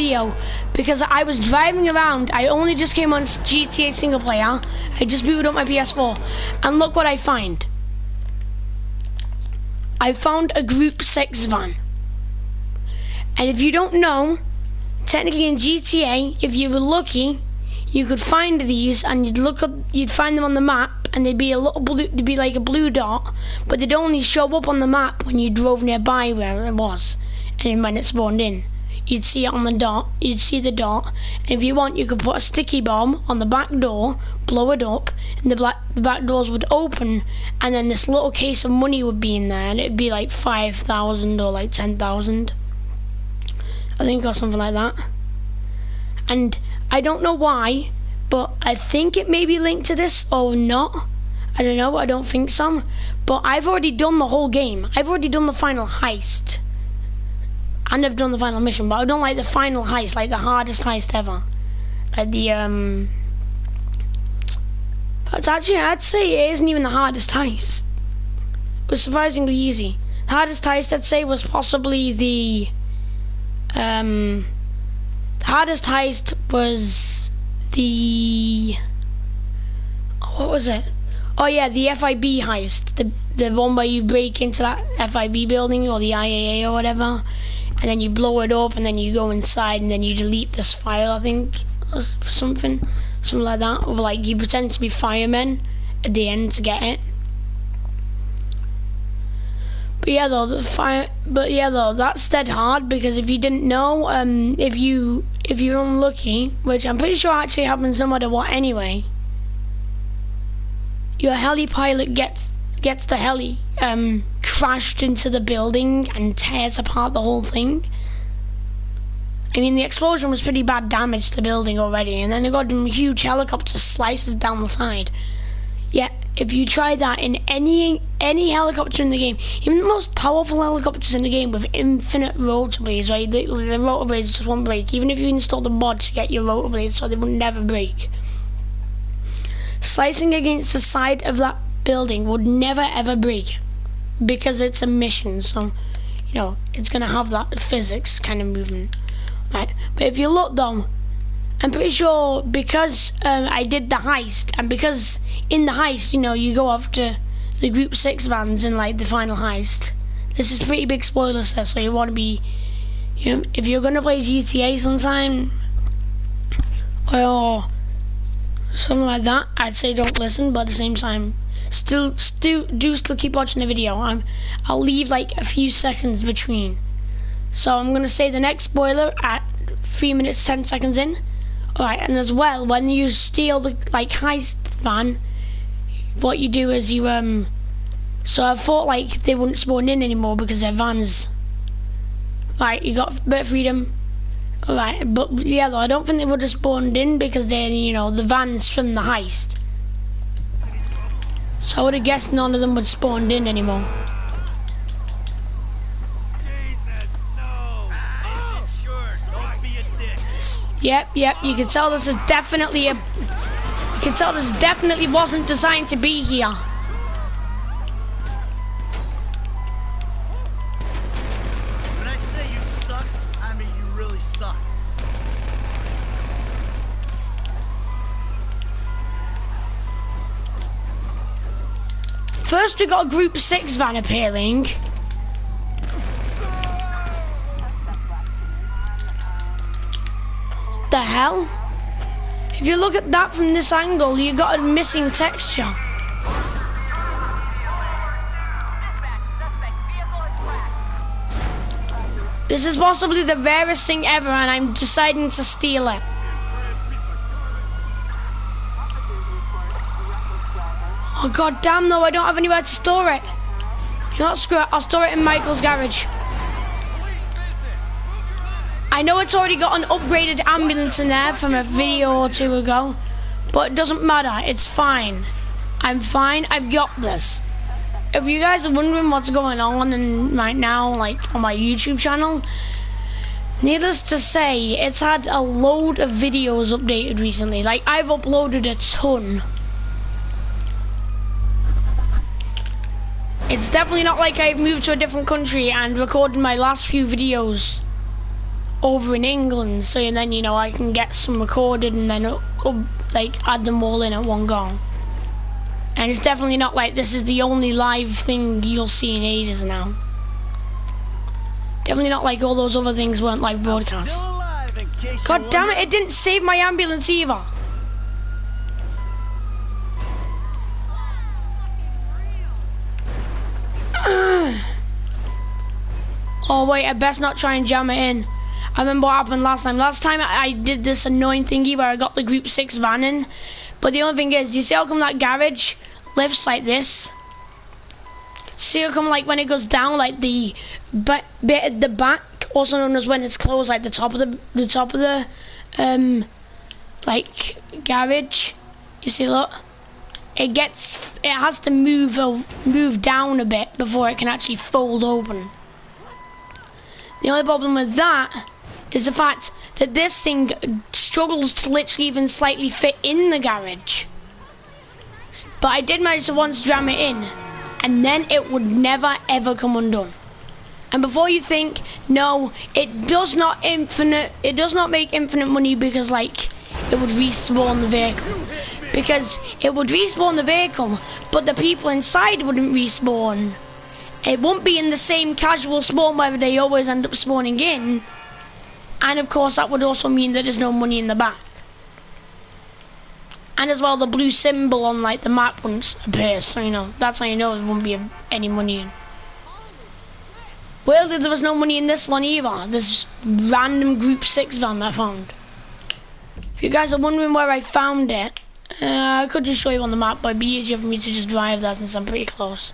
video because I was driving around. I only just came on GTA single player. I just booted up my PS4, and look what I find. I found a Group 6 van. And if you don't know, technically in GTA, if you were lucky, you could find these and you'd find them on the map, and they'd be like a blue dot, but they'd only show up on the map when you drove nearby where it was, and then when it spawned in, you'd see it on the dot. You'd see the dot, and if you want, you could put a sticky bomb on the back door, blow it up, and the back doors would open, and then this little case of money would be in there, and it'd be like 5,000 or like 10,000, I think, or something like that. And I don't know why, but I think it may be linked to this or not. I don't know, I don't think so. But I've already done the whole game. I've already done the final heist. And I've done the final mission, but I've done like the final heist, like the hardest heist ever. Like the, it's actually, I'd say it isn't even the hardest heist. It was surprisingly easy. The hardest heist, I'd say, was possibly the hardest heist was the, what was it? Oh yeah, the FIB heist, the one where you break into that FIB building or the IAA or whatever, and then you blow it up, and then you go inside, and then you delete this file, I think, or something like that. Or like you pretend to be firemen at the end to get it. But yeah, though, that's dead hard, because if you didn't know, if you're unlucky, which I'm pretty sure actually happens no matter what anyway, your heli pilot gets the heli crashed into the building and tears apart the whole thing. I mean, the explosion was pretty bad damage to the building already, and then they got them huge helicopter slices down the side. Yeah, if you try that in any helicopter in the game, even the most powerful helicopters in the game with infinite rotor blades, right? The rotor blades just won't break, even if you install the mod to get your rotor blades so they will never break. Slicing against the side of that building would never ever break, because it's a mission, so you know it's gonna have that physics kind of movement, right? But if you look though, I'm pretty sure, because I did the heist, and because in the heist, you know, you go after the Group 6 vans in like the final heist. This is pretty big spoilers there, so you want to be, you know, if you're gonna play GTA sometime or something like that, I'd say don't listen, but at the same time, still keep watching the video. I'll leave like a few seconds between. So I'm gonna say the next spoiler at 3 minutes 10 seconds in. Alright, and as well, when you steal the like heist van, what you do is you so I thought like they wouldn't spawn in anymore because their vans, right, you got a bit of freedom. Alright, but yeah, though, I don't think they would have spawned in because they're, you know, the vans from the heist. So I would have guessed none of them would spawn in anymore. Jesus, no! It's insured. Don't be a dick. Yep, you can tell this is definitely you can tell this definitely wasn't designed to be here. When I say you suck, I mean you really suck. First we got a Group 6 van appearing. The hell? If you look at that from this angle, you got a missing texture. This is possibly the rarest thing ever, and I'm deciding to steal it. Oh god damn, though, I don't have anywhere to store it. You know what, screw it, I'll store it in Michael's garage. I know it's already got an upgraded ambulance in there from a video or two ago, but it doesn't matter, it's fine. I'm fine, I've got this. If you guys are wondering what's going on right now, like on my YouTube channel, needless to say, it's had a load of videos updated recently. Like, I've uploaded a ton. It's definitely not like I've moved to a different country and recorded my last few videos over in England, so then you know I can get some recorded and then like add them all in at one go. And it's definitely not like this is the only live thing you'll see in ages now. Definitely not like all those other things weren't live broadcasts. God damn it, it didn't save my ambulance either. Oh wait, I best not try and jam it in. I remember what happened last time. Last time I did this annoying thingy where I got the Group 6 van in. But the only thing is, you see how come that garage lifts like this? See how come like when it goes down, like the bit at the back, also known as when it's closed, like the top of the like garage. You see, look, it has to move down a bit before it can actually fold open. The only problem with that is the fact that this thing struggles to literally even slightly fit in the garage. But I did manage to once jam it in, and then it would never ever come undone. And before you think, no, it does not make infinite money because like it would respawn the vehicle. Because it would respawn the vehicle, but the people inside wouldn't respawn. It won't be in the same casual spawn where they always end up spawning in. And of course that would also mean that there's no money in the back. And as well the blue symbol on like the map wouldn't appear, so you know, that's how you know there won't be any money in. Well, there was no money in this one either, this random Group 6 van I found. If you guys are wondering where I found it, I could just show you on the map, but it'd be easier for me to just drive there since I'm pretty close.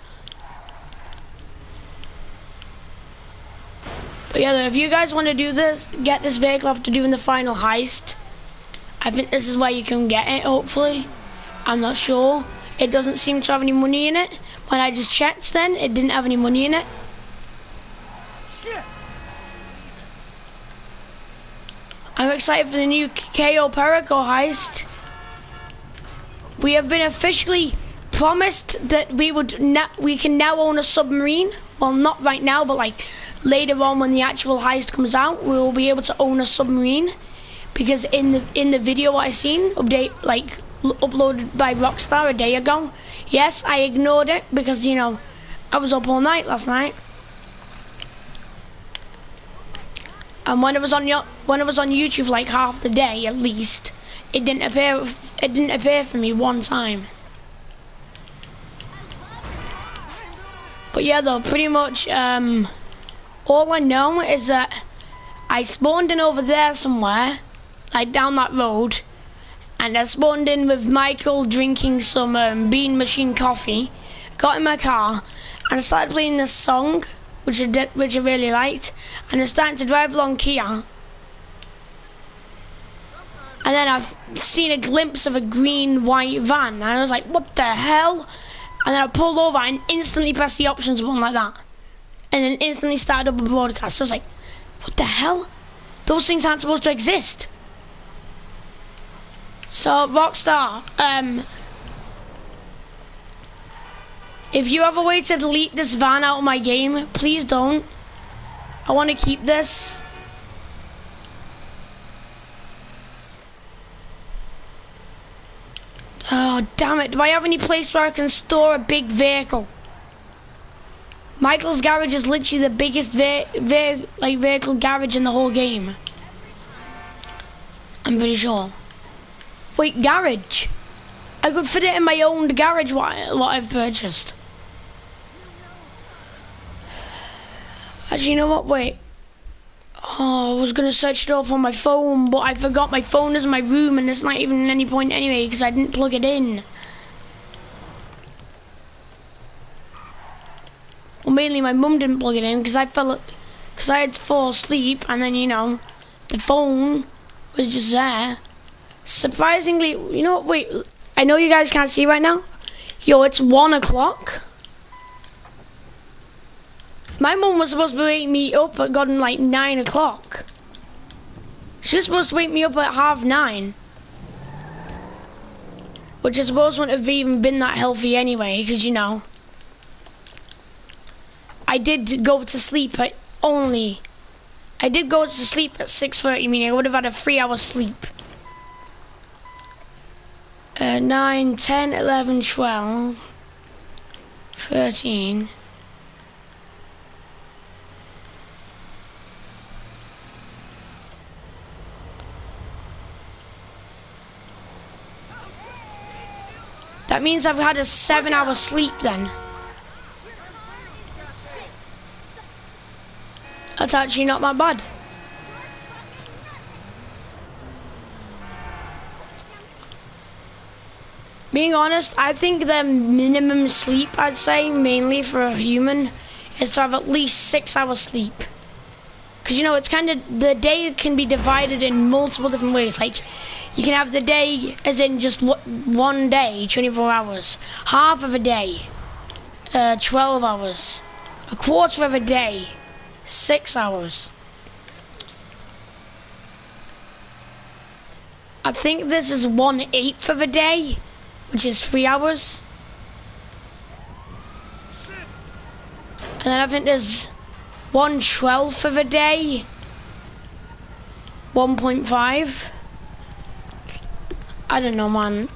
But yeah, if you guys want to do this, get this vehicle after doing the final heist, I think this is where you can get it, hopefully. I'm not sure. It doesn't seem to have any money in it. When I just checked then, it didn't have any money in it. Shit. I'm excited for the new KO Perico heist. We have been officially promised that we can now own a submarine. Well, not right now, but like later on when the actual heist comes out, we will be able to own a submarine. Because in the video what I seen uploaded by Rockstar a day ago, yes, I ignored it because you know I was up all night last night. And when it was on YouTube like half the day at least, it didn't appear for me one time. But yeah, though, pretty much all I know is that I spawned in over there somewhere, like down that road, and I spawned in with Michael drinking some Bean Machine coffee, got in my car, and I started playing this song, which I really liked, and I started to drive along Kia. And then I've seen a glimpse of a green-white van, and I was like, what the hell? And then I pulled over and instantly pressed the options button like that. And then instantly started up a broadcast. So I was like, what the hell? Those things aren't supposed to exist. So, Rockstar, if you have a way to delete this van out of my game, please don't. I want to keep this. Oh, damn it. Do I have any place where I can store a big vehicle? Michael's garage is literally the biggest vehicle garage in the whole game. I'm pretty sure. Wait, garage? I could fit it in my own garage, what I've purchased. Actually, you know what? Wait. Oh, I was going to search it up on my phone, but I forgot my phone is in my room and it's not even any point anyway because I didn't plug it in. Well, mainly my mum didn't plug it in because I had to fall asleep and then, you know, the phone was just there. Surprisingly, you know what? Wait, I know you guys can't see right now. Yo, it's 1 o'clock. My mum was supposed to wake me up at like 9 o'clock. She was supposed to wake me up at 9:30. Which I suppose wouldn't have even been that healthy anyway, because you know, I did go to sleep at only I did go to sleep at 6:30, meaning I would have had a 3-hour sleep. 9, 10, 11, 12, 13. That means I've had a 7-hour sleep then. That's actually not that bad. Being honest, I think the minimum sleep, I'd say, mainly for a human, is to have at least 6 hours sleep. Because, you know, it's kind of, the day can be divided in multiple different ways. Like, you can have the day as in just one day, 24 hours. Half of a day, 12 hours. A quarter of a day, 6 hours. I think this is 1/8 of a day, which is 3 hours. And then I think there's 1/12 of a day, 1.5. I don't know, man.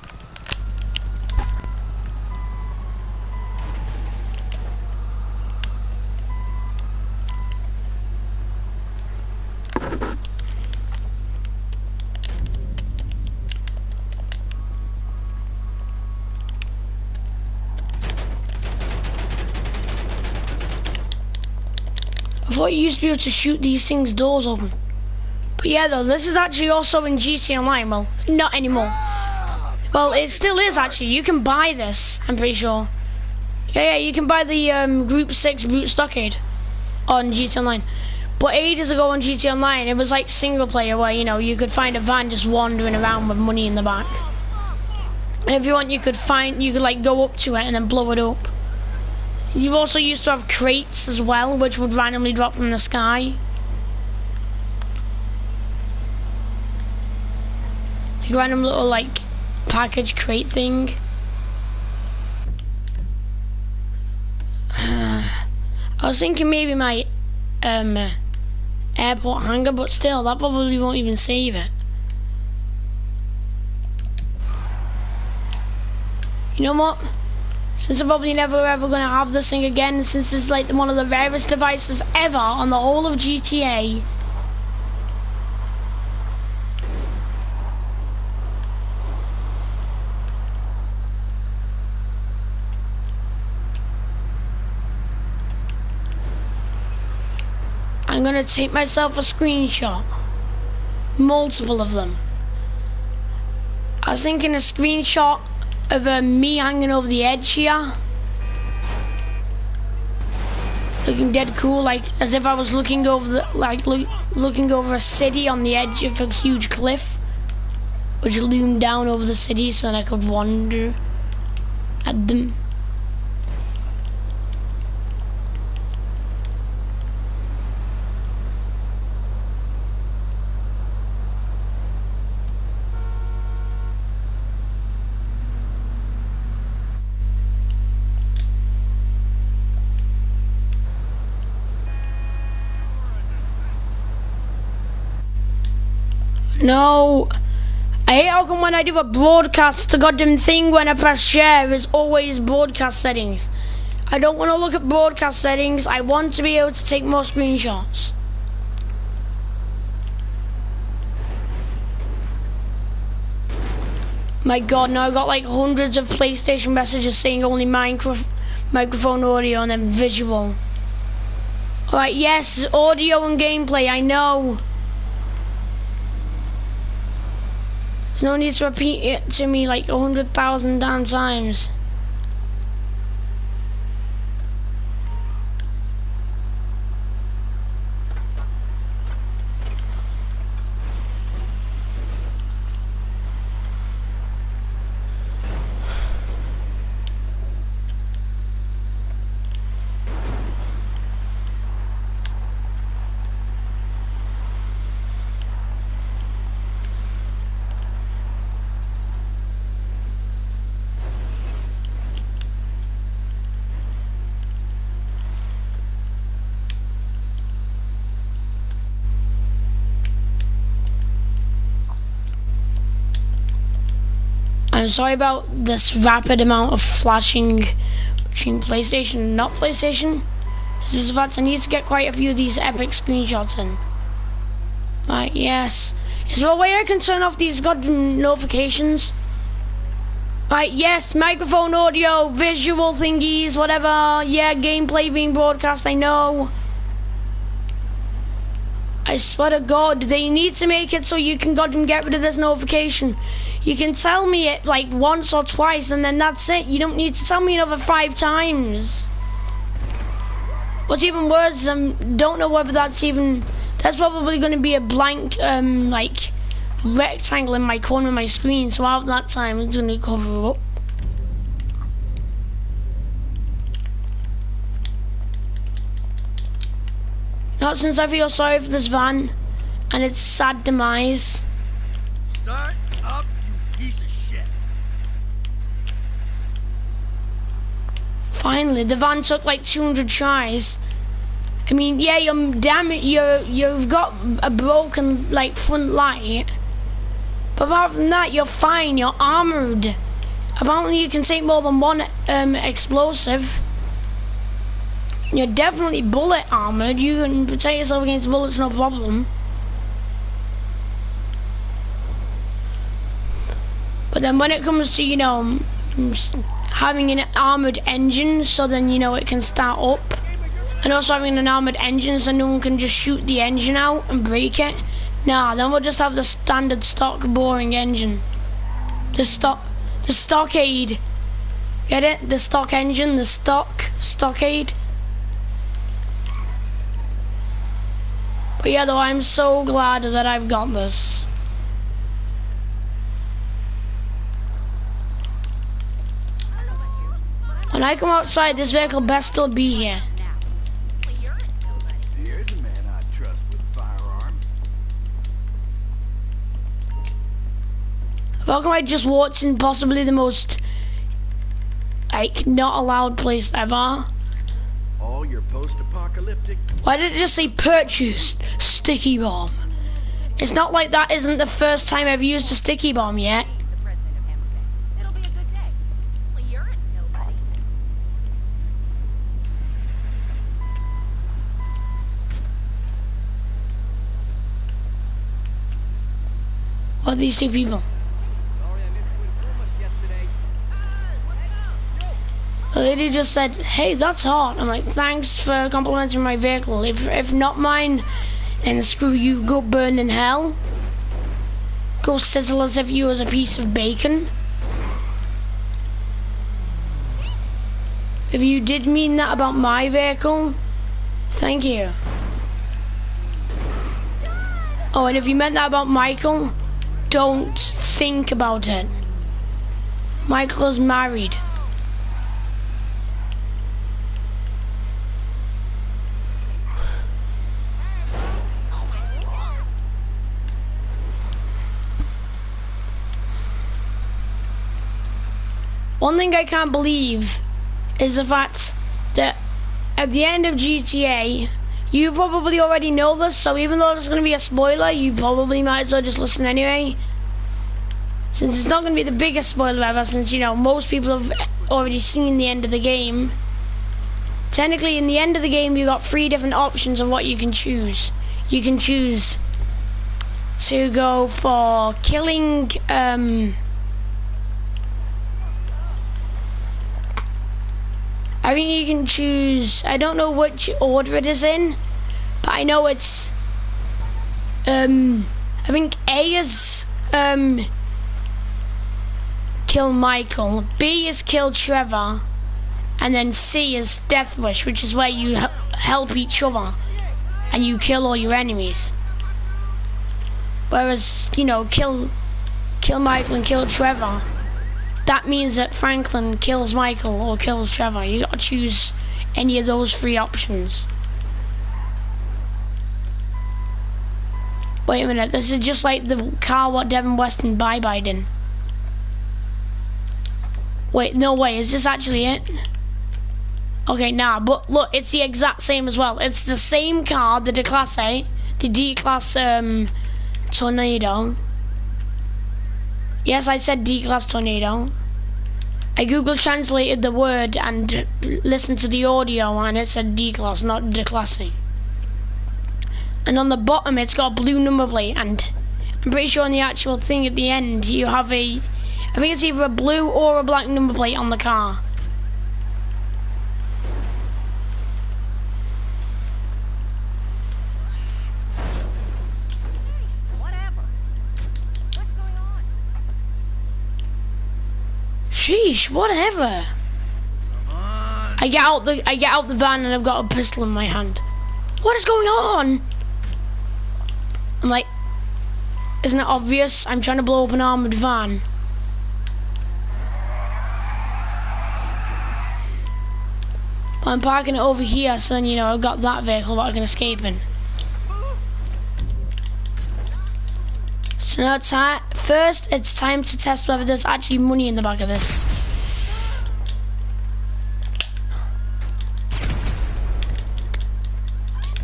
I thought you used to be able to shoot these things' doors open. But yeah, though, this is actually also in GTA Online. Well, not anymore. Well, it still is, actually. You can buy this, I'm pretty sure. Yeah, you can buy the Group 6 Boot Stockade on GTA Online. But ages ago on GTA Online, it was like single player where, you know, you could find a van just wandering around with money in the back. And if you want, you could like go up to it and then blow it up. You also used to have crates as well, which would randomly drop from the sky. Like a random little, like, package crate thing. I was thinking maybe my airport hangar, but still, that probably won't even save it. You know what? Since I'm probably never ever going to have this thing again, since it's like one of the rarest devices ever on the whole of GTA. I'm going to take myself a screenshot. Multiple of them. I was thinking a screenshot of me hanging over the edge here, looking dead cool, like as if I was looking over the looking over a city on the edge of a huge cliff, which loomed down over the city, so that I could wander at them. No, I hate how come when I do a broadcast, the goddamn thing when I press share is always broadcast settings. I don't want to look at broadcast settings, I want to be able to take more screenshots. My god, now I got like hundreds of PlayStation messages saying only microphone audio and then visual. Alright, yes, audio and gameplay, I know. There's no need to repeat it to me like 100,000 damn times. I'm sorry about this rapid amount of flashing between PlayStation and not PlayStation. This is the fact I need to get quite a few of these epic screenshots in. Right, yes. Is there a way I can turn off these goddamn notifications? Right, yes, microphone, audio, visual thingies, whatever. Yeah, gameplay being broadcast, I know. I swear to God, they need to make it so you can goddamn get rid of this notification. You can tell me it like once or twice and then that's it. You don't need to tell me another 5 times. What's even worse, don't know whether that's even... That's probably going to be a blank, like, rectangle in my corner of my screen. So after that time, it's going to cover up. Not since I feel sorry for this van and its sad demise. Start up, you piece of shit. Finally, the van took like 200 tries. I mean, yeah, you've got a broken like front light, but apart from that, you're fine. You're armored. Apparently, you can take more than one explosive. You're definitely bullet armored. You can protect yourself against bullets, no problem. But then when it comes to, you know, having an armored engine, so then, you know, it can start up. And also having an armored engine so no one can just shoot the engine out and break it. Nah, then we'll just have the standard stock boring engine. The stockade. Get it? The stock engine, the stockade. But yeah, though, I'm so glad that I've got this. When I come outside, this vehicle best still be here. Here's a man I trust with a firearm. How come I just walked in possibly the most, like, not allowed place ever? All your post-apocalyptic. Why did it just say purchased sticky bomb? It's not like that isn't the first time I've used a sticky bomb yet. It'll be a good day. Well, you're a nobody. What are these two people? Sorry I missed you in Gruppe yesterday. The lady just said, hey, that's hot. I'm like, thanks for complimenting my vehicle. If not mine, then screw you, go burn in hell. Go sizzle as if you was a piece of bacon. If you did mean that about my vehicle, thank you. Oh, and if you meant that about Michael, don't think about it. Michael is married. One thing I can't believe is the fact that at the end of GTA, you probably already know this, so even though it's going to be a spoiler, you probably might as well just listen anyway. Since it's not going to be the biggest spoiler ever, since, you know, most people have already seen the end of the game. Technically, in the end of the game, you've got 3 different options of what you can choose. You can choose to go for killing, I think you can choose, I don't know which order it is in, but I know it's, I think A is, kill Michael, B is kill Trevor, and then C is Death Wish, which is where you help each other, and you kill all your enemies. Whereas, you know, kill Michael and kill Trevor, that means that Franklin kills Michael or kills Trevor. You gotta choose any of those 3 options. Wait a minute, this is just like the car what Devin Weston bye-byed in. Wait, no way, is this actually it? Okay, nah, but look, it's the exact same as well. It's the same car, the D-Class A, the D-Class Tornado. Yes, I said D-class tornado. I Google translated the word and listened to the audio and it said D-class, not declassing. And on the bottom it's got a blue number plate, and I'm pretty sure on the actual thing at the end you have I think it's either a blue or a black number plate on the car. Whatever. What's going on? Sheesh, whatever. Come on. I get out the van and I've got a pistol in my hand. What is going on? I'm like, isn't it obvious? I'm trying to blow up an armored van. But I'm parking it over here, so then, you know, I've got that vehicle that I can escape in. So now first it's time to test whether there's actually money in the back of this.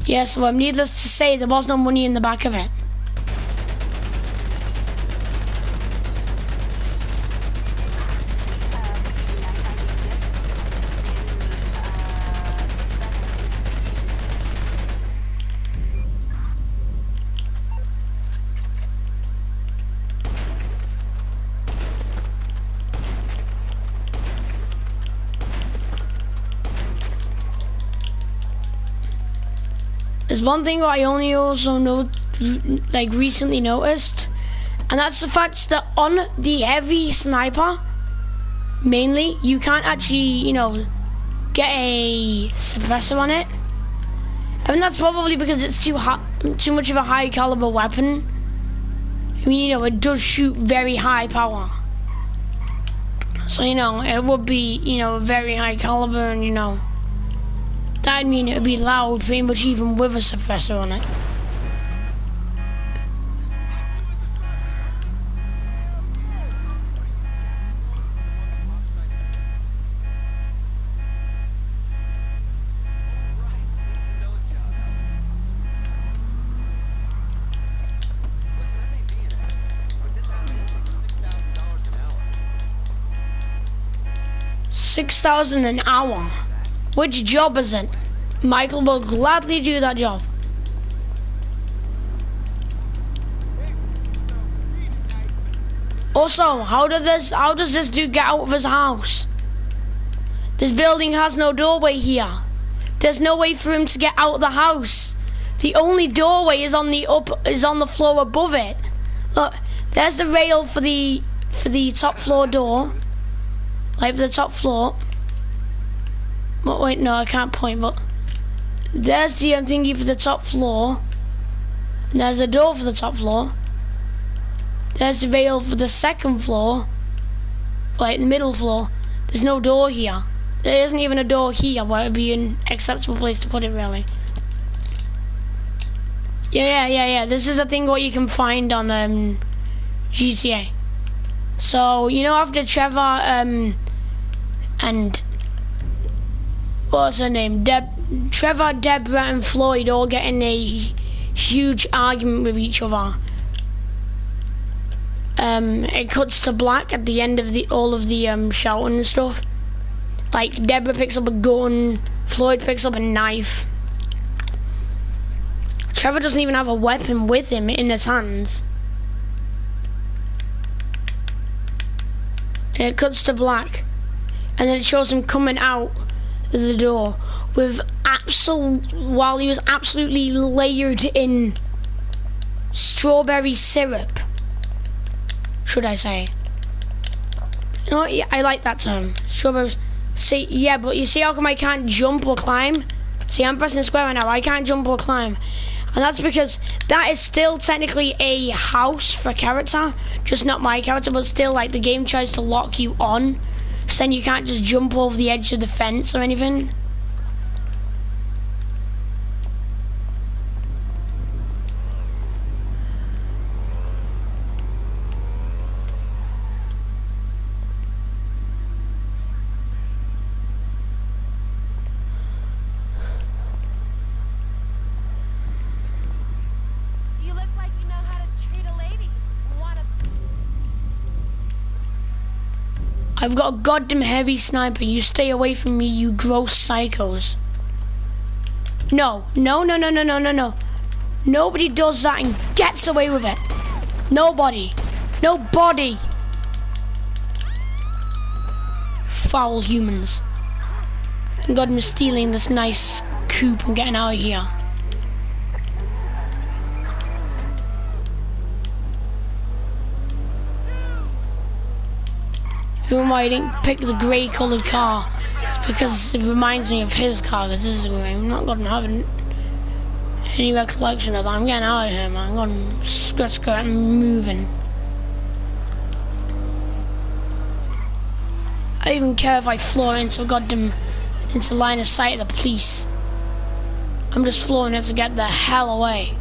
Yes, well, needless to say, there was no money in the back of it. There's one thing I only also recently noticed, and that's the fact that on the heavy sniper, mainly, you can't actually, you know, get a suppressor on it. I mean, that's probably because it's too much of a high caliber weapon. I mean, you know, it does shoot very high power. So, you know, it would be, you know, very high caliber, and, you know, that'd mean it would be loud pretty much even with a suppressor on it. $6,000 an hour. Which job is it? Michael will gladly do that job. Also, how does this dude get out of his house? This building has no doorway here. There's no way for him to get out of the house. The only doorway is on the floor above it. Look, there's the rail for the top floor door. Like the top floor. But wait, no, I can't point, but there's the thingy for the top floor. And there's a door for the top floor. There's the rail for the second floor. Like the middle floor. There's no door here. There isn't even a door here where it would be an acceptable place to put it, really. Yeah. This is a thing what you can find on GTA. So, you know, after Trevor and what's her name? Trevor, Deborah and Floyd all get in a huge argument with each other. It cuts to black at the end of all of the shouting and stuff. Like, Deborah picks up a gun, Floyd picks up a knife. Trevor doesn't even have a weapon with him in his hands. And it cuts to black. And then it shows him coming out of the door with while he was absolutely layered in strawberry syrup. Should I say? You know what? Yeah, I like that term. Strawberry. See, yeah, but you see how come I can't jump or climb? See, I'm pressing square right now. I can't jump or climb. And that's because that is still technically a house for a character. Just not my character, but still, like, the game tries to lock you on. So then you can't just jump over the edge of the fence or anything. I've got a goddamn heavy sniper. You stay away from me, you gross psychos. No. Nobody does that and gets away with it. Nobody. Foul humans. And God, I'm stealing this nice coupe and getting out of here. Who am I? I didn't pick the grey coloured car. It's because it reminds me of his car, because this is grey. I'm not going to have any recollection of that. I'm getting out of here, man. I'm going to skirt and moving. I don't even care if I floor into line of sight of the police. I'm just flooring it to get the hell away.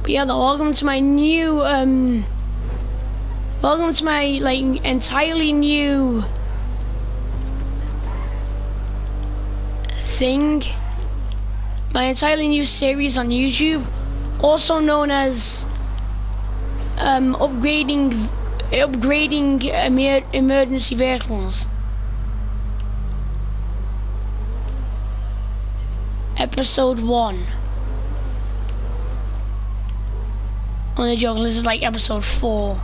But yeah, welcome to my new, welcome to my, like, entirely new thing. My entirely new series on YouTube, also known as, upgrading emergency vehicles. Episode 1. Only joking, this is like episode 4.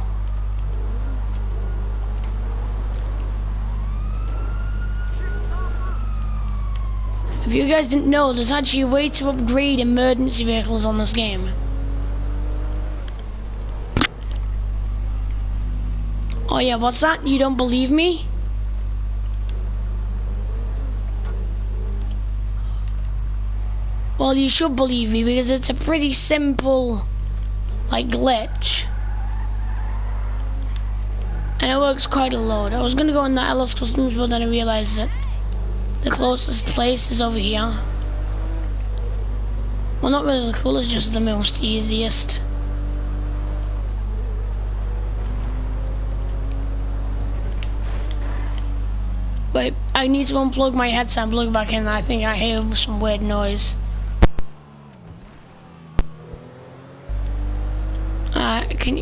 If you guys didn't know, there's actually a way to upgrade emergency vehicles on this game. Oh yeah, what's that? You don't believe me? Well, you should believe me because it's a pretty simple, like, glitch. And it works quite a lot. I was gonna go in the LS Customs, but then I realized that the closest place is over here. Well, not really the coolest, just the most easiest. Wait, I need to unplug my headset and plug it back in. I think I hear some weird noise.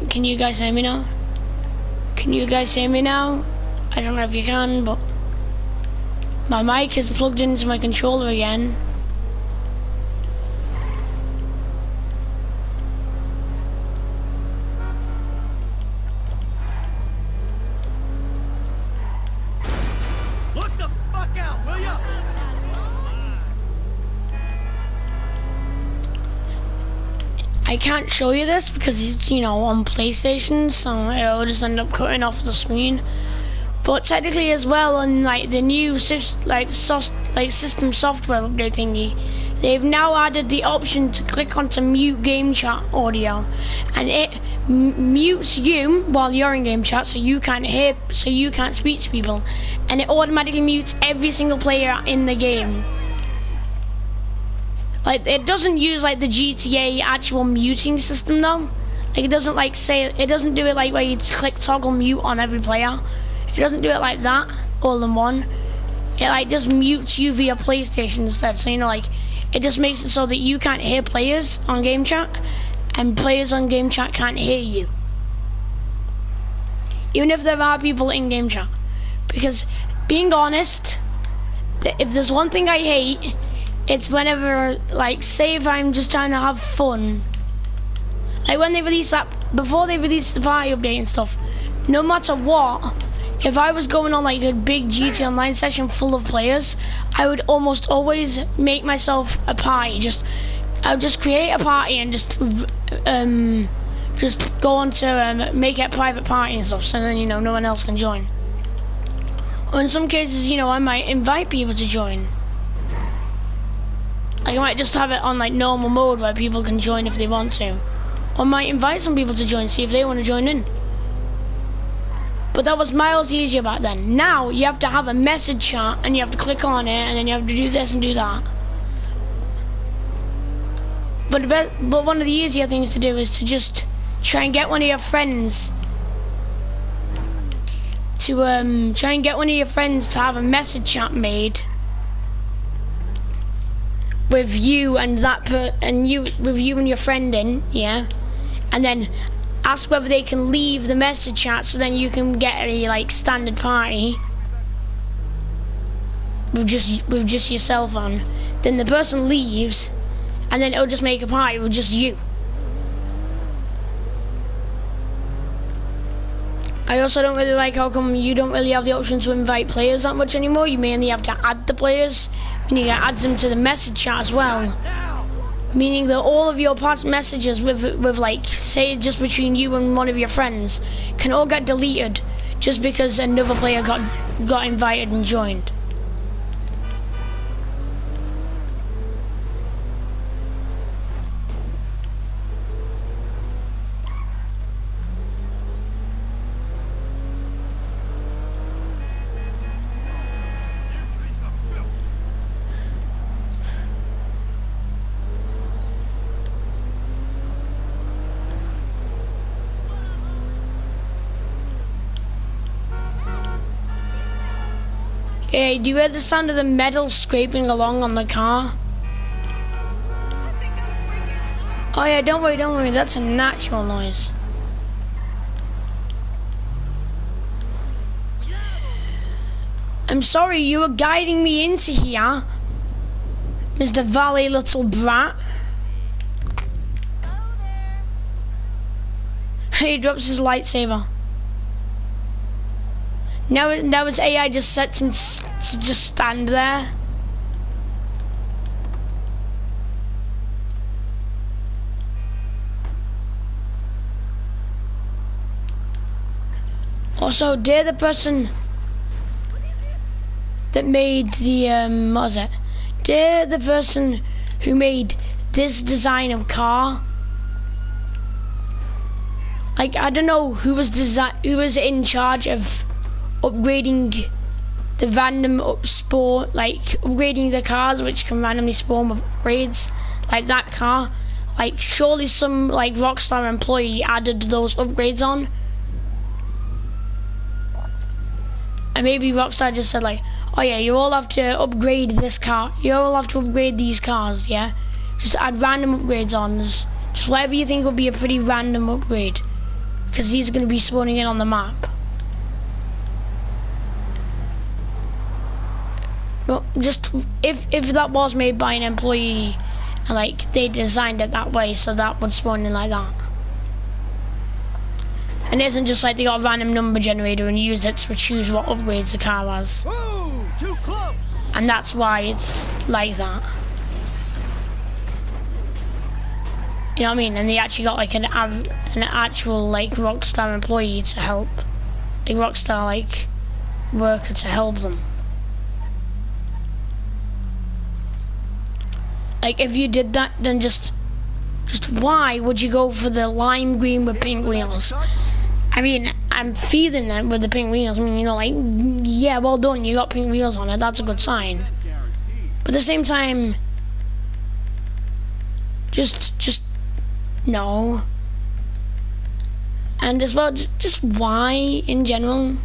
Can you guys hear me now? Can you guys hear me now? I don't know if you can, but my mic is plugged into my controller again. Look the fuck out, will ya? I can't show you this because it's, you know, on PlayStation, so it'll just end up cutting off the screen. But technically as well, on like the new system software update thingy, they've now added the option to click onto mute game chat audio, and it mutes you while you're in game chat, so you can't speak to people, and it automatically mutes every single player in the game. Like, it doesn't use like the GTA actual muting system though. Like, it doesn't like it doesn't do it like where you click toggle mute on every player. It doesn't do it like that all in one. It like just mutes you via PlayStation instead. So, you know, like, it just makes it so that you can't hear players on game chat, and players on game chat can't hear you, even if there are people in game chat. Because, being honest, if there's one thing I hate, it's whenever, like, say if I'm just trying to have fun, like when they release that, before they release the party update and stuff, no matter what, if I was going on like a big GT Online session full of players, I would almost always make myself a party. I would just create a party and just go on to make it a private party and stuff, so then, you know, no one else can join. Or in some cases, you know, I might invite people to join. Like, I might just have it on like normal mode where people can join if they want to. Or I might invite some people to join, see if they want to join in. But that was miles easier back then. Now, you have to have a message chat, and you have to click on it, and then you have to do this and do that. But one of the easier things to do is to just try and get one of your friends to have a message chat made with you and with you and your friend in, yeah, and then ask whether they can leave the message chat, so then you can get a like standard party with just yourself on. Then the person leaves, and then it'll just make a party with just you. I also don't really like how come you don't really have the option to invite players that much anymore. You mainly have to add the players, and you can add them to the message chat as well. Meaning that all of your past messages with like, say just between you and one of your friends, can all get deleted just because another player got invited and joined. Hey, do you hear the sound of the metal scraping along on the car? Oh yeah, don't worry, that's a natural noise. I'm sorry, you were guiding me into here, Mr. Valley little brat. He drops his lightsaber. Now his AI just sets him to just stand there. Also, dare the person that made the what was it? Dare the person who made this design of car. Like, I don't know who was in charge of upgrading the random upgrading the cars which can randomly spawn with upgrades, like that car. Like, surely some like Rockstar employee added those upgrades on, and maybe Rockstar just said like, oh yeah, you all have to upgrade this car, you all have to upgrade these cars, yeah, just add random upgrades on, just whatever you think would be a pretty random upgrade, because these are going to be spawning in on the map. But just if that was made by an employee and like they designed it that way, so that would spawn in like that. And it isn't just like they got a random number generator and used it to choose what upgrades the car has. Whoa, too close. And that's why it's like that. You know what I mean? And they actually got like an actual like Rockstar employee to help, like Rockstar like worker to help them. Like, if you did that, then just why would you go for the lime green with pink wheels? I mean, I'm feeling that with the pink wheels. I mean, you know, like, yeah, well done, you got pink wheels on it, that's a good sign. But at the same time, just no. And as well, just why in general?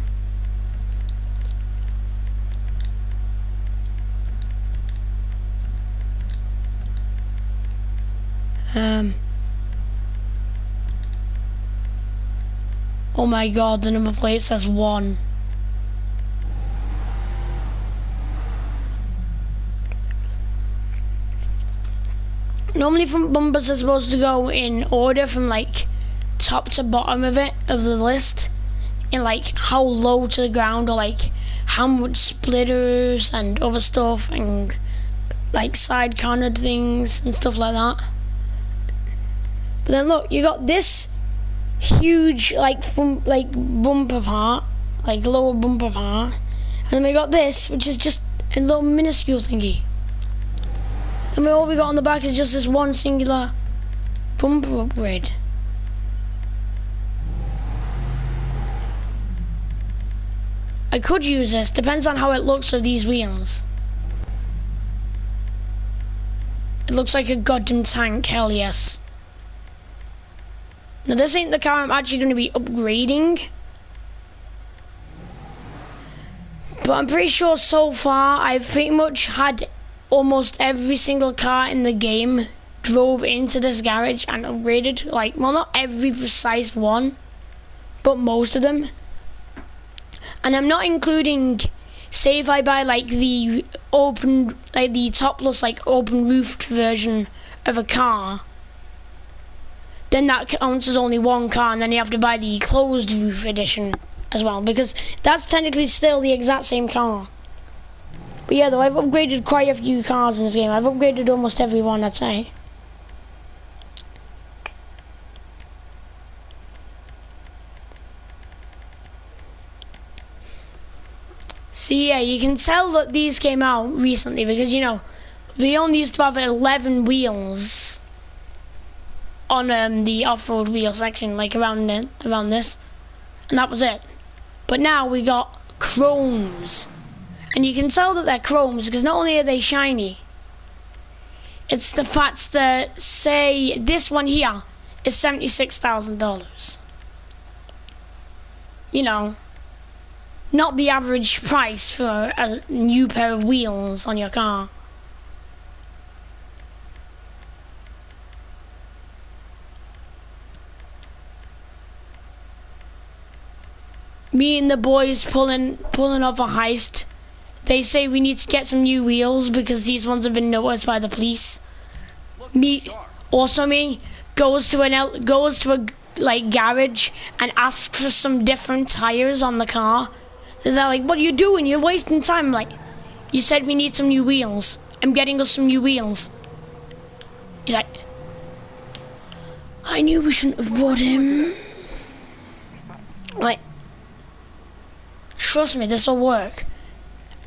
Oh my god, the number plate says 1. Normally from bumpers are supposed to go in order from like top to bottom of the list, in like how low to the ground, or like how much splitters and other stuff and like side cornered things and stuff like that. But then look, you got this huge like bumper part, like lower bumper part, and then we got this, which is just a little minuscule thingy. And all we got on the back is just this one singular bumper upgrade. I could use this, depends on how it looks with these wheels. It looks like a goddamn tank, hell yes. Now this ain't the car I'm actually going to be upgrading, but I'm pretty sure so far I've pretty much had almost every single car in the game drove into this garage and upgraded, like, well, not every precise one, but most of them. And I'm not including, say if I buy like the open, like the topless, like open roofed version of a car, then that counts as only one car, and then you have to buy the closed roof edition as well, because that's technically still the exact same car. But yeah, though, I've upgraded quite a few cars in this game. I've upgraded almost every one, I'd say. See, yeah, you can tell that these came out recently because, you know, they only used to have 11 wheels on the off-road wheel section, like around this, and that was it. But now we got chromes, and you can tell that they're chromes because not only are they shiny, it's the fact that, say, this one here is $76,000. You know, not the average price for a new pair of wheels on your car. Me and the boys pulling off a heist. They say we need to get some new wheels because these ones have been noticed by the police. Me goes to a like garage and asks for some different tires on the car. So they're like, "What are you doing? You're wasting time." I'm like, "You said we need some new wheels. I'm getting us some new wheels." He's like, "I knew we shouldn't have brought him." I'm like, trust me, this will work.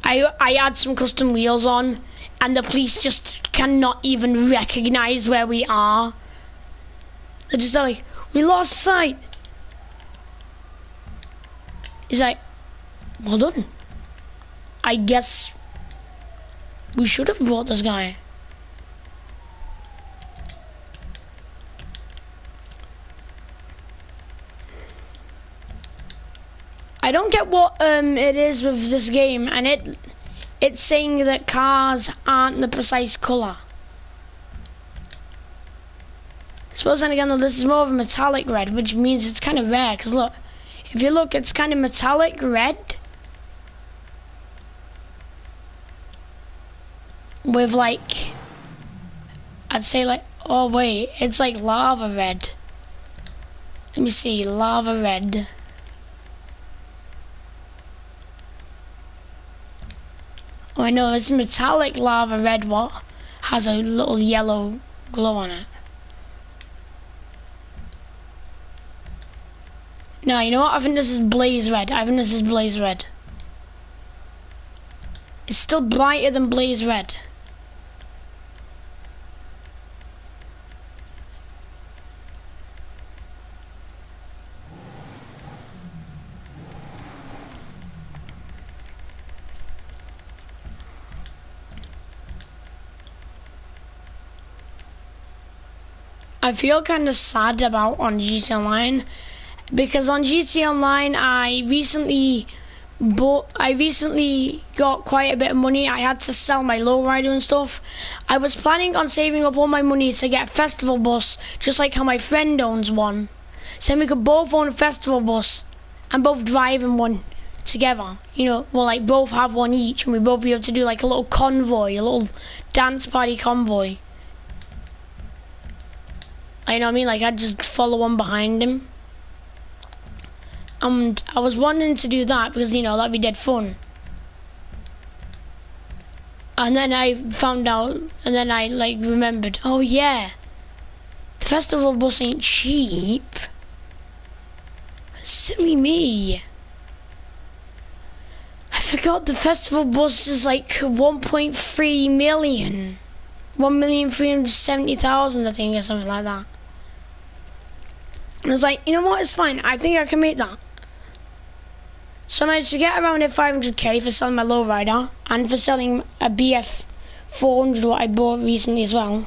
I add some custom wheels on, and the police just cannot even recognize where we are. They're just like, "We lost sight." He's like, "Well done. I guess we should have brought this guy." I don't get what it is with this game, and it's saying that cars aren't the precise colour. I suppose then again though, this is more of a metallic red, which means it's kind of rare, because look, if you look, it's kind of metallic red with like, I'd say like, oh wait, it's like lava red. Let me see, lava red. Oh, I know, it's metallic lava red, what has a little yellow glow on it. No, you know what? I think this is blaze red. It's still brighter than blaze red. I feel kind of sad about on GTA Online, because on GTA Online I recently got quite a bit of money. I had to sell my lowrider and stuff. I was planning on saving up all my money to get a festival bus, just like how my friend owns one. So we could both own a festival bus and both drive in one together. You know, we'll like both have one each, and we both be able to do like a little convoy, a little dance party convoy. You know what I mean? Like, I'd just follow on behind him. And I was wanting to do that because, you know, that'd be dead fun. And then I found out, and then I, like, remembered, oh yeah, the festival bus ain't cheap. Silly me. I forgot the festival bus is like 1.3 million. 1,370,000, I think, or something like that. And I was like, you know what, it's fine, I think I can make that. So I managed to get around at 500k for selling my lowrider, and for selling a BF 400 what I bought recently as well.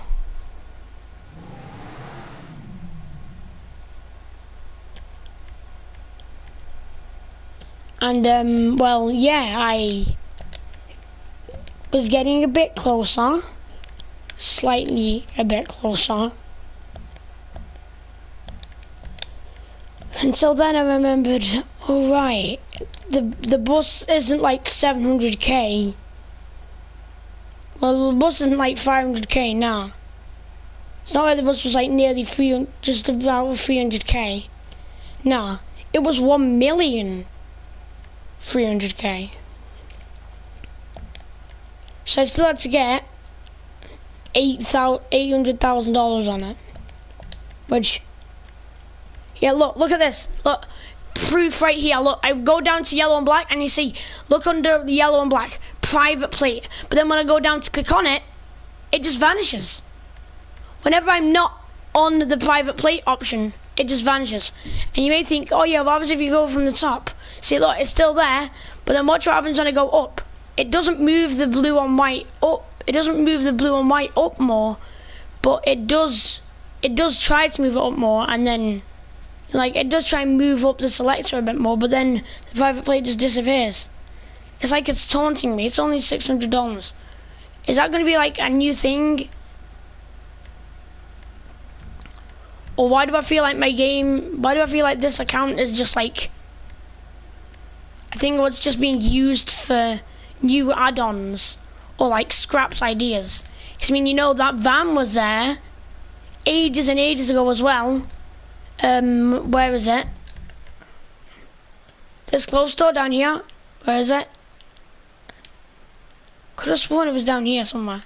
And well, yeah, I was getting a bit closer slightly a bit closer. Until then I remembered, oh right, the bus isn't like 700k. Well, the bus isn't like 500k now. It's not like the bus was like nearly 300, just about 300k. Nah, it was 1,300,000. So I still had to get $800,000 on it. Which, yeah, look at this. Look, proof right here. Look, I go down to yellow and black, and you see, look under the yellow and black, private plate. But then when I go down to click on it, it just vanishes. Whenever I'm not on the private plate option, it just vanishes. And you may think, oh yeah, what happens if you go from the top? See, look, it's still there, but then watch what happens when I go up. It doesn't move the blue and white up. It doesn't move the blue and white up more, but it does try to move it up more, and then, like, it does try and move up the selector a bit more, but then the private plate just disappears. It's like it's taunting me. It's only $600. Is that going to be like a new thing? Or why do I feel like why do I feel like this account is just like, I think it's just being used for new add-ons or like scrapped ideas. Because I mean, you know, that van was there ages and ages ago as well. Where is it? This clothes store down here. Where is it? Could have sworn it was down here somewhere.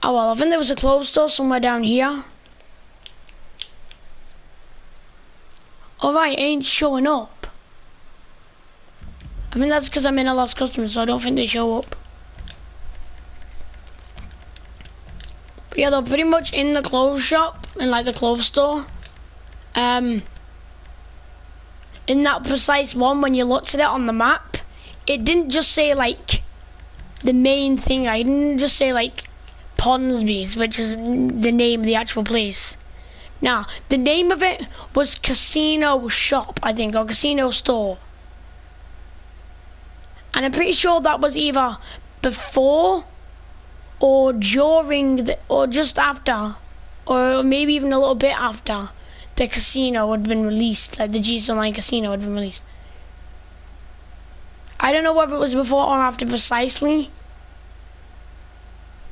Oh well, I think there was a clothes store somewhere down here. Alright, it ain't showing up. I mean, that's because I'm in a lost customer, so I don't think they show up. But yeah, they're pretty much in the clothes shop, in like the clothes store. In that precise one, when you looked at it on the map, it didn't just say like the main thing. I didn't just say like Ponsby's, which is the name of the actual place. Now, the name of it was Casino Shop, I think, or Casino Store. And I'm pretty sure that was either before or during or just after, or maybe even a little bit after the casino had been released, like the GS Online Casino had been released. I don't know whether it was before or after precisely,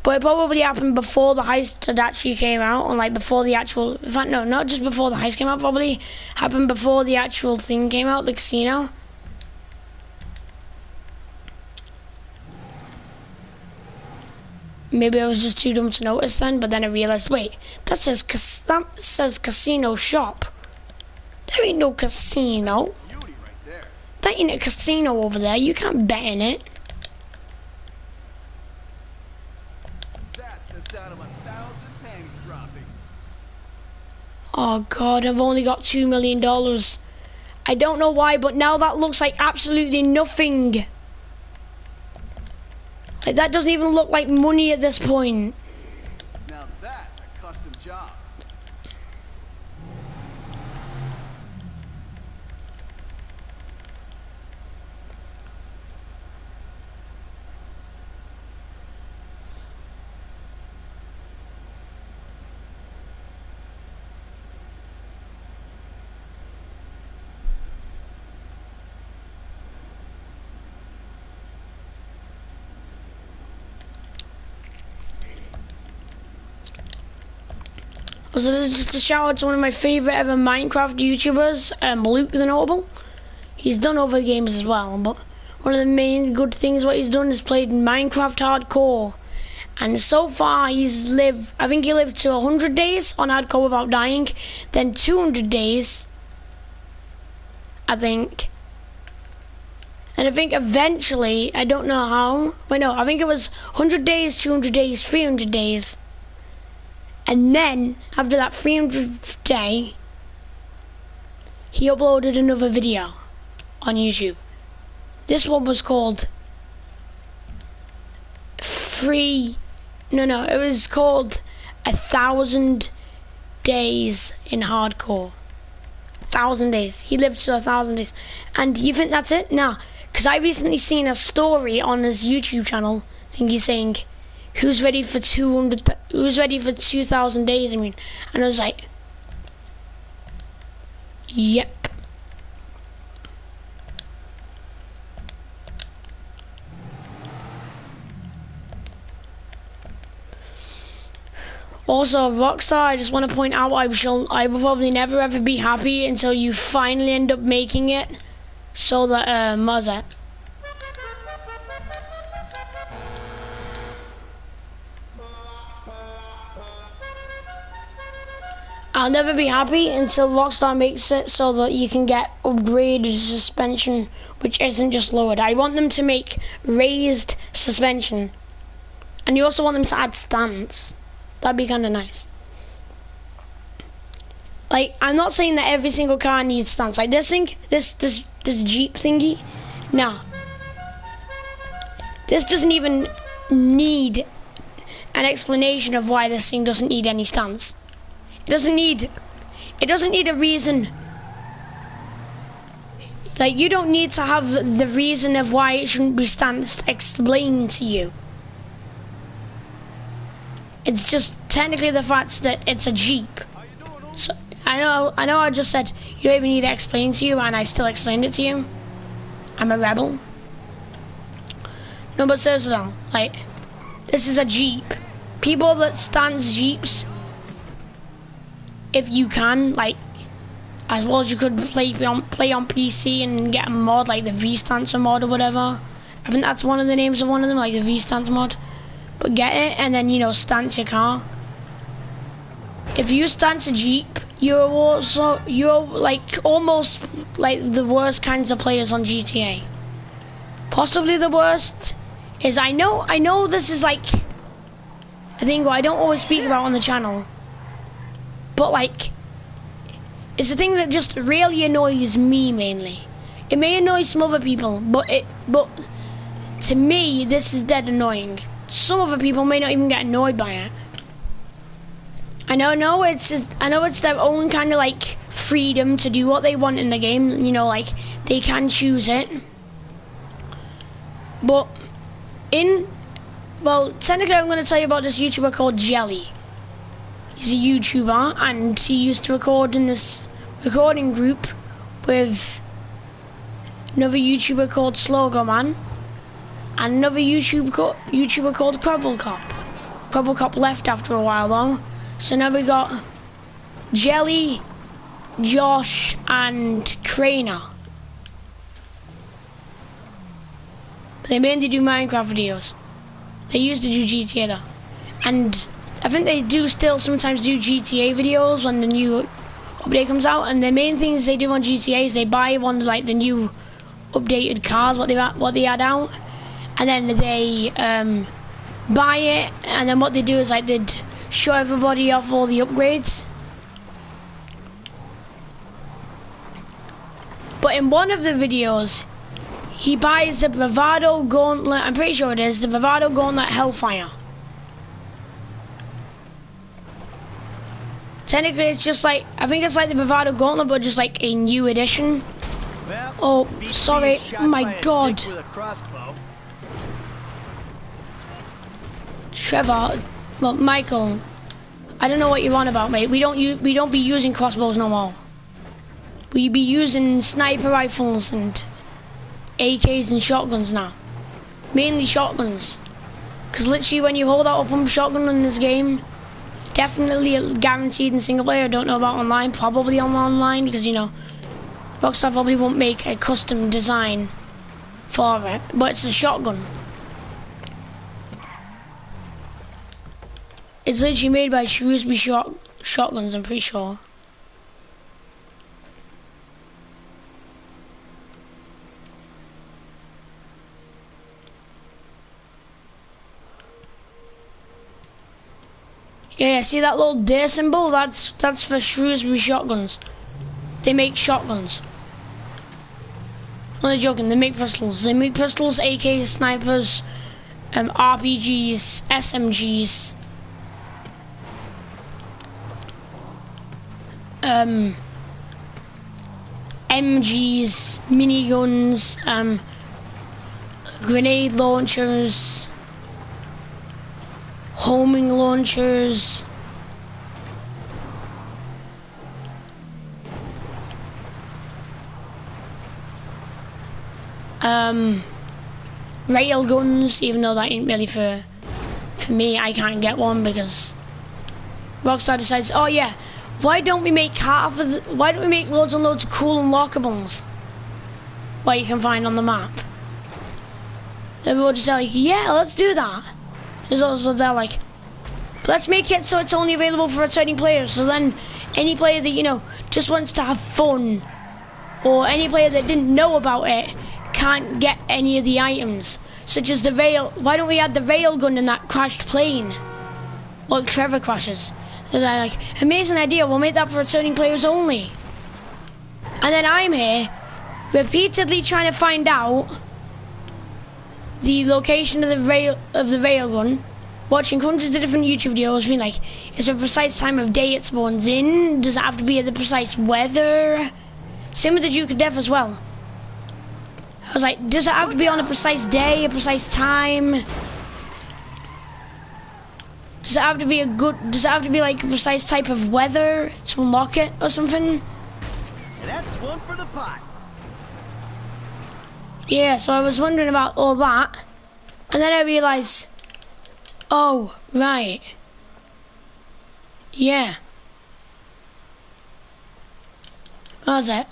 but it probably happened before the heist had actually came out, or like before the actual, in fact no, not just before the heist came out, probably happened before the actual thing came out, the casino. Maybe I was just too dumb to notice then, but then I realised, wait, that says Casino Shop. There ain't no casino. That ain't a casino over there, you can't bet in it. That's the sound of 1,000 panties dropping. Oh god, I've only got $2 million. I don't know why, but now that looks like absolutely nothing. Like, that doesn't even look like money at this point. Now that's a custom job. So this is just a shout out to one of my favourite ever Minecraft YouTubers, Luke the Noble. He's done other games as well, but one of the main good things what he's done is played Minecraft Hardcore. And so far he's lived, I think he lived to 100 days on Hardcore without dying, then 200 days, I think. And I think eventually, I don't know how, wait no, I think it was 100 days, 200 days, 300 days. And then, after that 300th day, he uploaded another video on YouTube. This one was called it was called 1,000 Days in Hardcore. 1,000 days. He lived to 1,000 days. And you think that's it? Nah, because I recently seen a story on his YouTube channel, I think he's saying, who's ready for 200? Who's ready for 2,000 days? I mean, and I was like, yep. Also, Rockstar, I just want to point out, I will probably never ever be happy until you finally end up making it, so that Muzza. I'll never be happy until Rockstar makes it so that you can get upgraded suspension, which isn't just lowered. I want them to make raised suspension, and you also want them to add stance. That'd be kind of nice. Like, I'm not saying that every single car needs stance. Like this thing, this Jeep thingy, nah. This doesn't even need an explanation of why this thing doesn't need any stance. It doesn't need a reason. Like, you don't need to have the reason of why it shouldn't be stanced explained to you. It's just technically the fact that it's a Jeep. So, I know I just said you don't even need to explain to you, and I still explained it to you. I'm a rebel. No, but seriously though, like, this is a Jeep. People that stance Jeeps, if you can, like, as well as you could play on PC and get a mod like the V-Stancer mod or whatever. I think that's one of the names of one of them, like the V-Stance mod. But get it and then, you know, stance your car. If you stance a Jeep, you're like almost like the worst kinds of players on GTA. Possibly the worst is, I know this is like a thing I don't always speak about on the channel, but like, it's a thing that just really annoys me mainly. It may annoy some other people, but to me this is dead annoying. Some other people may not even get annoyed by it. I know it's their own kind of like freedom to do what they want in the game. You know, like, they can choose it. But well, technically I'm going to tell you about this YouTuber called Jelly. He's a YouTuber, and he used to record in this recording group with another YouTuber called Slogo Man. And another YouTuber called Gruppe. Gruppe left after a while though. So now we got Jelly, Josh, and Craner. But they mainly do Minecraft videos. They used to do GTA though. And I think they do still sometimes do GTA videos when the new update comes out. And the main things they do on GTA is they buy one of like the new updated cars, what they add out. And then they buy it, and then what they do is like they'd show everybody off all the upgrades. But in one of the videos, he buys the Bravado Gauntlet, I'm pretty sure it is, the Bravado Gauntlet Hellfire. Technically it's just like, I think it's like the Bravado Gauntlet, but just like a new edition. Well, Oh, sorry, oh my god. Trevor, well, Michael, I don't know what you're on about, mate. We don't be using crossbows no more. We be using sniper rifles and AKs and shotguns now. Mainly shotguns. Because literally when you hold out a pump shotgun in this game, definitely guaranteed in single player. I don't know about online, probably on online, because, you know, Rockstar probably won't make a custom design for it, but it's a shotgun. It's literally made by Shrewsbury Shotguns, I'm pretty sure. Yeah, see that little day symbol? That's for Shrewsbury Shotguns. They make shotguns. I'm not joking, they make pistols. They make pistols, AKs, snipers, RPGs, SMGs. MGs, miniguns, grenade launchers, homing launchers. Rail guns, even though that ain't really for me. I can't get one because Rockstar decides, oh yeah, why don't we make loads and loads of cool unlockables what you can find on the map? And we'll just say like, yeah, let's do that. There's also they're like, let's make it so it's only available for returning players, so then any player that, you know, just wants to have fun, or any player that didn't know about it can't get any of the items, such as the rail. Why don't we add the railgun in that crashed plane? Well, Trevor crashes. And they're like, amazing idea, we'll make that for returning players only. And then I'm here, repeatedly trying to find out the location of the railgun, watching hundreds of different YouTube videos, being like, is there a precise time of day it spawns in? Does it have to be at the precise weather? Same with the Duke of Death as well. I was like, does it have to be on a precise day, a precise time? Does it have to be like a precise type of weather to unlock it or something? That's one for the pot. Yeah, so I was wondering about all that, and then I realized, oh, right. Yeah. That was it.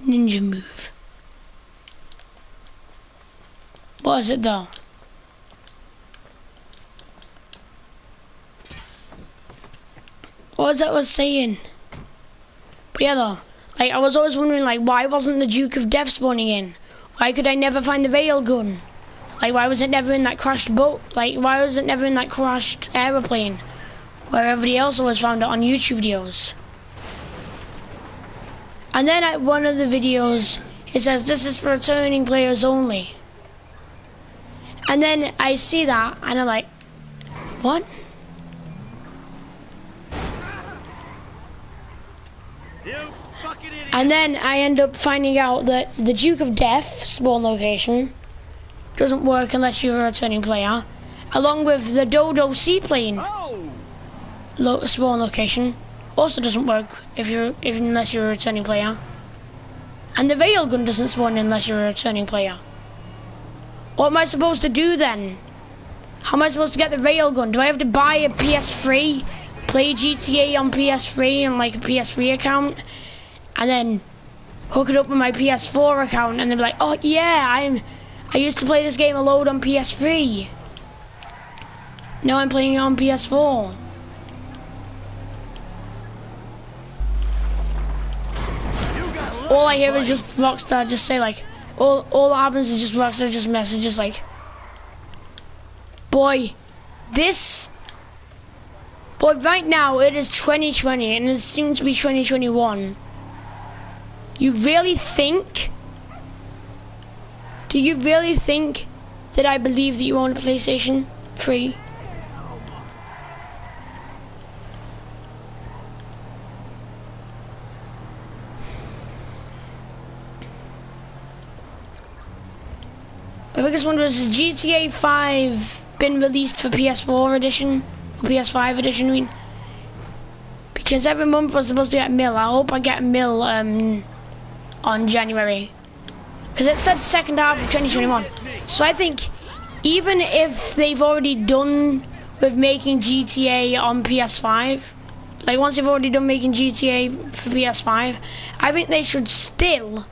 Ninja move. What is it though? What was that I was saying? But yeah though, like I was always wondering like why wasn't the Duke of Death spawning in? Why could I never find the railgun? Like why was it never in that crashed boat? Like why was it never in that crashed aeroplane? Where everybody else always found it on YouTube videos. And then at one of the videos it says this is for returning players only. And then I see that and I'm like, what? You fucking idiot. And then I end up finding out that the Duke of Death spawn location doesn't work unless you're a returning player, along with the Dodo seaplane spawn location also doesn't work unless you're a returning player, and the railgun doesn't spawn unless you're a returning player. What am I supposed to do then? How am I supposed to get the railgun? Do I have to buy a PS3, play GTA on PS3 and like a PS3 account, and then hook it up with my PS4 account, and they'll be like, oh yeah, I used to play this game a load on PS3. Now I'm playing it on PS4. All I hear is just Rockstar just say like, all that happens is just Rockstar just messages like, boy, right now it is 2020 and it seems to be 2021. You really think? Do you really think that I believe that you own a PlayStation 3? My biggest wonder is, has GTA 5 been released for PS4 edition? Or PS5 edition, I mean? Because every month we're supposed to get a mill. I hope I get a mill on January. Because it said second half of 2021. So I think even if they've already done with making GTA on PS5, like once they've already done making GTA for PS5, I think they should still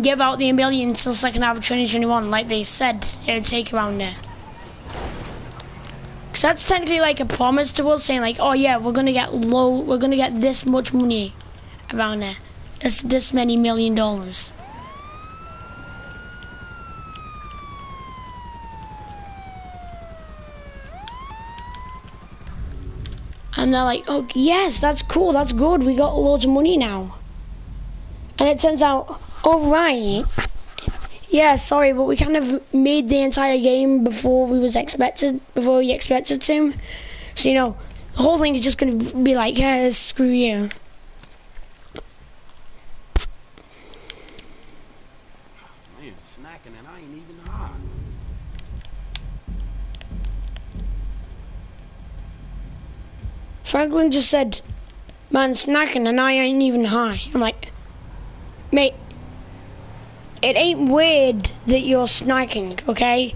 give out the million until second half of 2021, like they said it would take around there. Because that's technically like a promise to us, saying like, oh yeah, we're gonna get this much money around there, this many $1 million. And they're like, oh yes, that's cool, that's good, we got loads of money now. And it turns out, oh right, Yeah, sorry, but we kind of made the entire game before we expected to. So, you know, the whole thing is just going to be like, yeah, screw you. Man, snacking and I ain't even hot. Franklin just said, man, snacking and I ain't even high. I'm like, mate, it ain't weird that you're snacking, okay?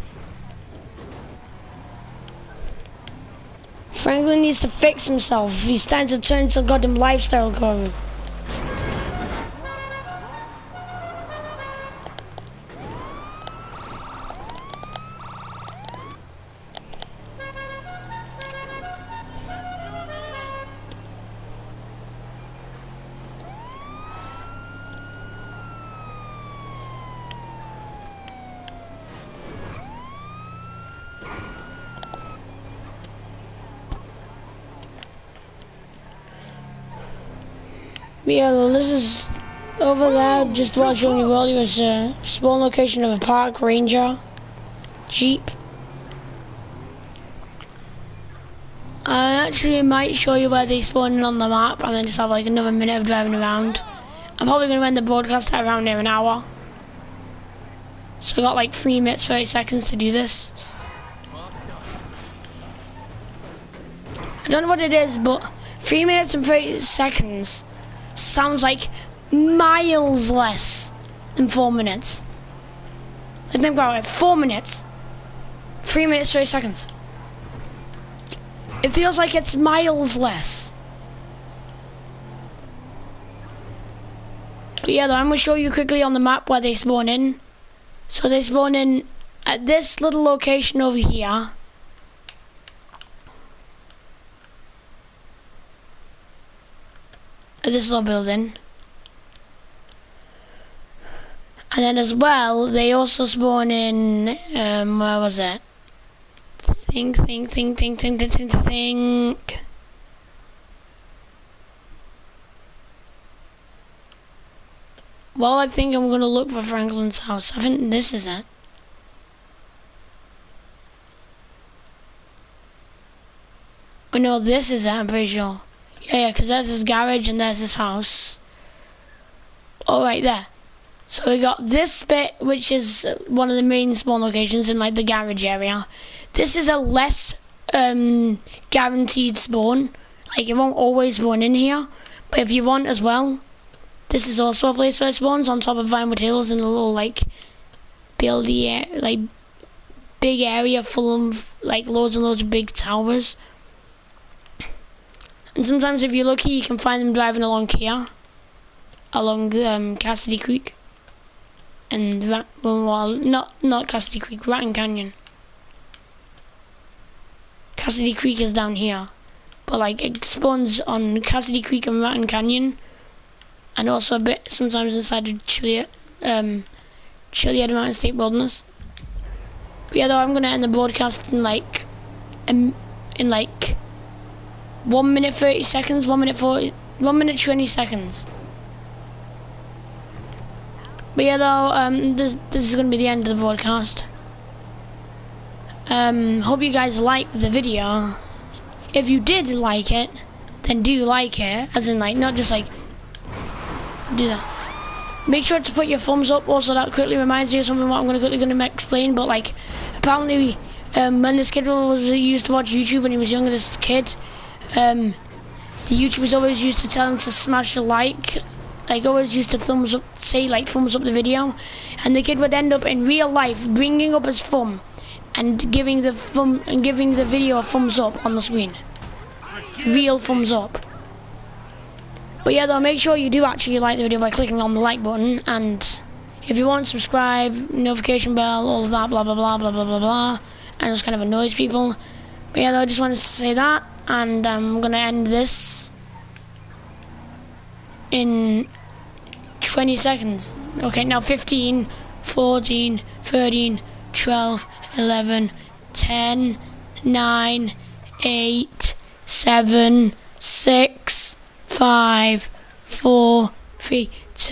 Franklin needs to fix himself. He's starting to turn into a goddamn lifestyle guru. Yeah, well, this is over there, just watching you earlier, is a spawn location of a park ranger jeep. I actually might show you where they spawn in on the map and then just have like another minute of driving around. I'm probably going to end the broadcast at around near an hour. So I got like 3 minutes, 30 seconds to do this. I don't know what it is, but 3 minutes and 30 seconds sounds like miles less than 4 minutes. Like, think about it, 4 minutes, 3 minutes, 30 seconds. It feels like it's miles less. But yeah, though, I'm going to show you quickly on the map where they spawn in. So they spawn in at this little location over here. At this little building. And then as well, they also spawn in, where was it? Think. Well, I think I'm gonna look for Franklin's house. I think this is it. Oh no, this is it, I'm pretty sure. Yeah, because there's his garage and there's his house. Oh, right there. So we got this bit, which is one of the main spawn locations in like the garage area. This is a less guaranteed spawn. Like, it won't always spawn in here, but if you want as well, this is also a place where it spawns on top of Vinewood Hills in a little like buildy, like big area full of like loads and loads of big towers. And sometimes if you're lucky, you can find them driving along here, along Cassidy Creek, and not Cassidy Creek, Ratton Canyon. Cassidy Creek is down here, but like it spawns on Cassidy Creek and Ratton Canyon, and also a bit sometimes inside of Chiliad Mountain State Wilderness. But yeah, though, I'm gonna end the broadcast in like 1 minute 30 seconds, 1 minute 20 seconds. But yeah, though, this is gonna be the end of the broadcast. Hope you guys liked the video. If you did like it, then do like it, as in like not just like do that. Make sure to put your thumbs up. Also, that quickly reminds me of something what I'm gonna explain. But like, apparently, when this kid used to watch YouTube when he was younger, this kid, the YouTubers always used to tell him to smash a like always used to thumbs up the video, and the kid would end up in real life bringing up his thumb and giving the video a thumbs up on the screen. Real thumbs up. But yeah, though, make sure you do actually like the video by clicking on the like button, and if you want, subscribe, notification bell, all of that, blah blah blah blah blah blah blah, and just kind of annoys people. But yeah, though, I just wanted to say that, and I'm gonna end this in 20 seconds. Okay, now 15, 14, 13, 12, 11, 10, 9, 8, 7, 6, 5, 4, 3, 2.